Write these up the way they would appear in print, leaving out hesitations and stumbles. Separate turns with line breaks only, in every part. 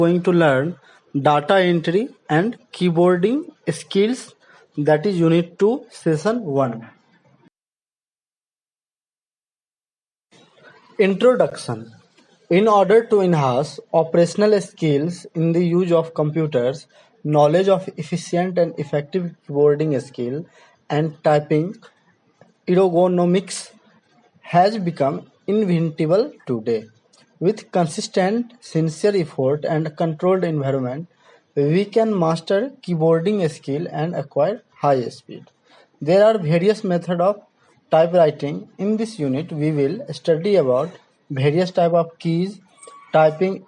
going to learn data entry and keyboarding skills, that is unit 2 session 1. Introduction. In order to enhance operational skills in the use of computers, knowledge of efficient and effective keyboarding skill and typing ergonomics has become inevitable today. With consistent, sincere effort and controlled environment, we can master keyboarding skill and acquire high speed. There are various methods of typewriting. In this unit, we will study about various type of keys, typing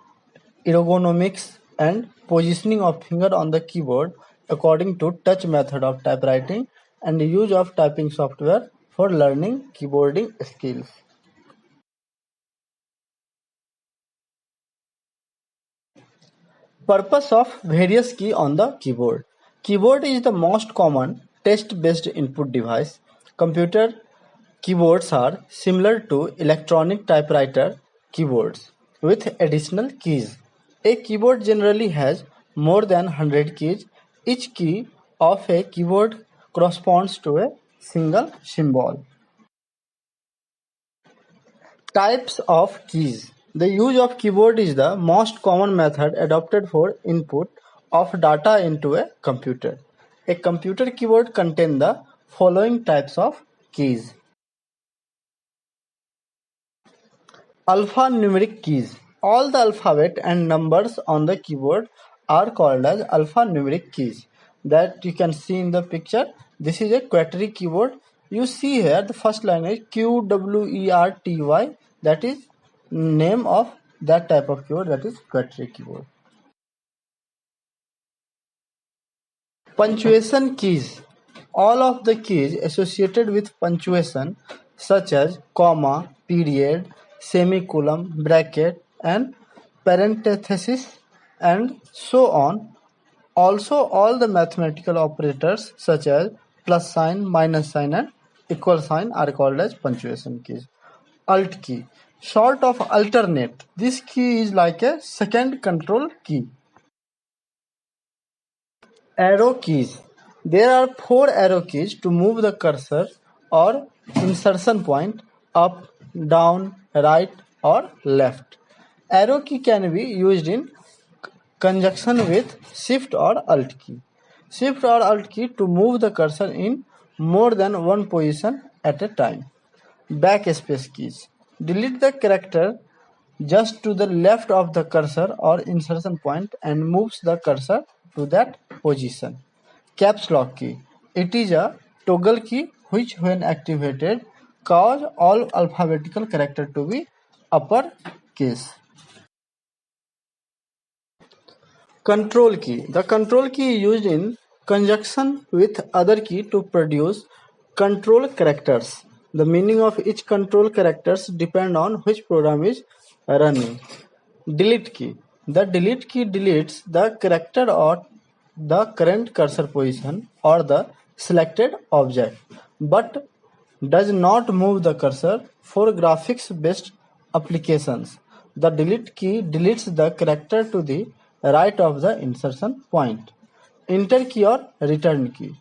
ergonomics, and positioning of finger on the keyboard according to touch method of typewriting and use of typing software for learning keyboarding skills. Purpose of various key on the keyboard. Keyboard is the most common text-based input device. Computer keyboards are similar to electronic typewriter keyboards with additional keys. A keyboard generally has more than 100 keys. Each key of a keyboard corresponds to a single symbol. Types of keys. The use of keyboard is the most common method adopted for input of data into a computer. A computer keyboard contains the following types of keys. Alphanumeric keys. All the alphabet and numbers on the keyboard are called as alphanumeric keys. That you can see in the picture. This is a quaterary keyboard. You see here the first line is QWERTY. That is name of that type of keyboard, that is quaterary keyboard. Punctuation keys. All of the keys associated with punctuation such as comma, period, semicolon, bracket and parenthesis and so on. Also all the mathematical operators such as plus sign, minus sign and equal sign are called as punctuation keys. Alt key. Short of alternate. This key is like a second control key. Arrow keys. There are 4 arrow keys to move the cursor or insertion point up, down, right or left. Arrow key can be used in conjunction with Shift or Alt key. Shift or Alt key to move the cursor in more than one position at a time. Backspace keys. Delete the character just to the left of the cursor or insertion point and moves the cursor to that position. Caps lock key. It is a toggle key which when activated cause all alphabetical character to be uppercase. Control key. The control key is used in conjunction with other key to produce control characters. The meaning of each control characters depend on which program is running. Delete key. The delete key deletes the character or the current cursor position or the selected object, but does not move the cursor. For graphics based applications, the delete key deletes the character to the right of the insertion point. Enter key or return key.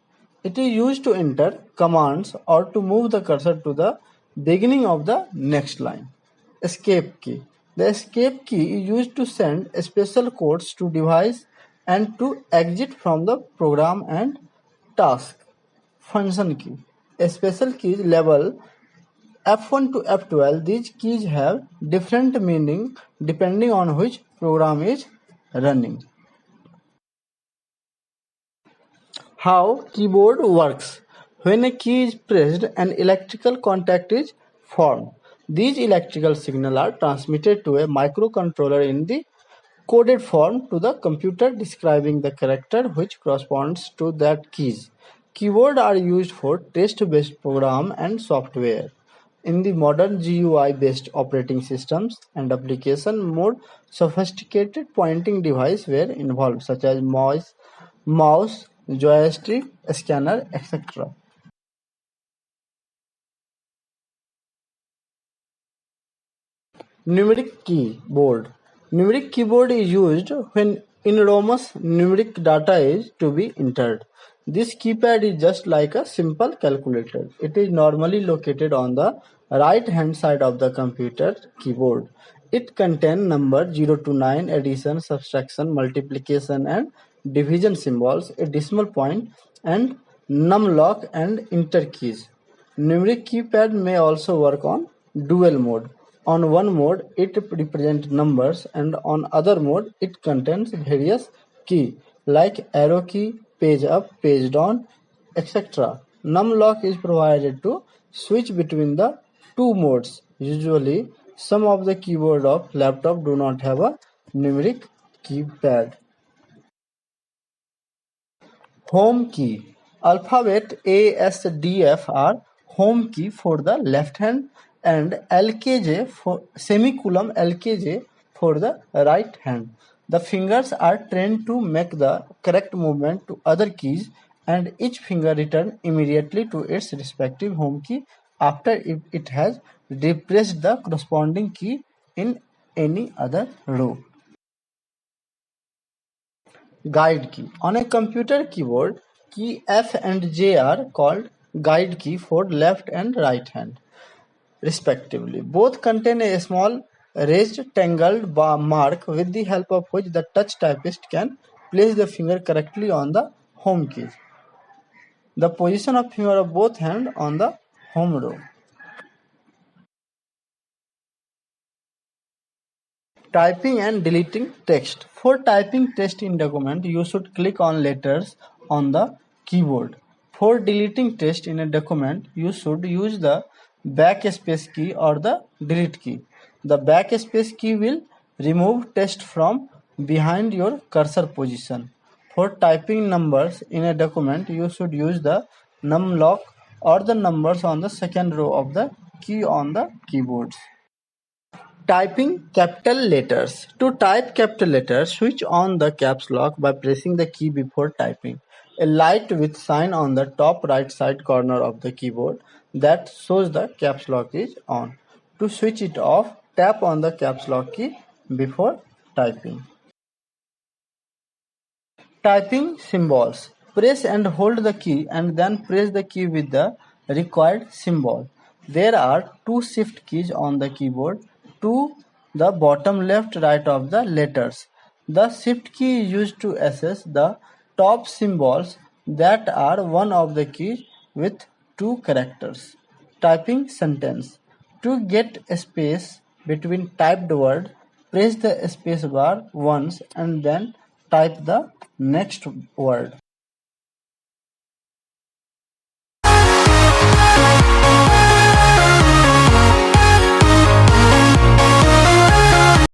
It is used to enter commands or to move the cursor to the beginning of the next line. Escape key. The escape key is used to send special codes to device and to exit from the program and task. Function key. A special keys level F1 to F12. These keys have different meaning depending on which program is running. How keyboard works. When a key is pressed, an electrical contact is formed. These electrical signals are transmitted to a microcontroller in the coded form to the computer describing the character which corresponds to that keys. Keyboards are used for text-based program and software. In the modern GUI-based operating systems and application, more sophisticated pointing devices were involved, such as mouse, joystick, scanner, etc. Numeric keyboard. Numeric keyboard is used when enormous numeric data is to be entered. This keypad is just like a simple calculator. It is normally located on the right hand side of the computer keyboard. It contains numbers 0 to 9, addition, subtraction, multiplication and division symbols, a decimal point and numlock and enter keys. Numeric keypad may also work on dual mode. On one mode it represents numbers and on other mode it contains various key like arrow key, page up, page down, etc. Numlock is provided to switch between the two modes. Usually some of the keyboard of laptop do not have a numeric keypad. Home key. Alphabet A, S, D, F are home key for the left hand and LKJ for semicolon LKJ for the right hand. The fingers are trained to make the correct movement to other keys and each finger return immediately to its respective home key after it has depressed the corresponding key in any other row. Guide key. On a computer keyboard, key F and J are called guide key for left and right hand, respectively. Both contain a small raised tangled bar mark with the help of which the touch typist can place the finger correctly on the home key. The position of finger of both hands on the home row. Typing and deleting text. For typing text in document, you should click on letters on the keyboard. For deleting text in a document, you should use the backspace key or the delete key. The backspace key will remove text from behind your cursor position. For typing numbers in a document, you should use the numlock or the numbers on the second row of the key on the keyboards. Typing capital letters. To type capital letters, switch on the caps lock by pressing the key before typing. A light with sign on the top right side corner of the keyboard that shows the caps lock is on. To switch it off, tap on the caps lock key before typing. Typing symbols. Press and hold the key and then press the key with the required symbol. There are two shift keys on the keyboard to the bottom left right of the letters. The shift key is used to access the top symbols that are one of the keys with two characters. Typing sentence. To get a space between typed word, press the space bar once and then type the next word.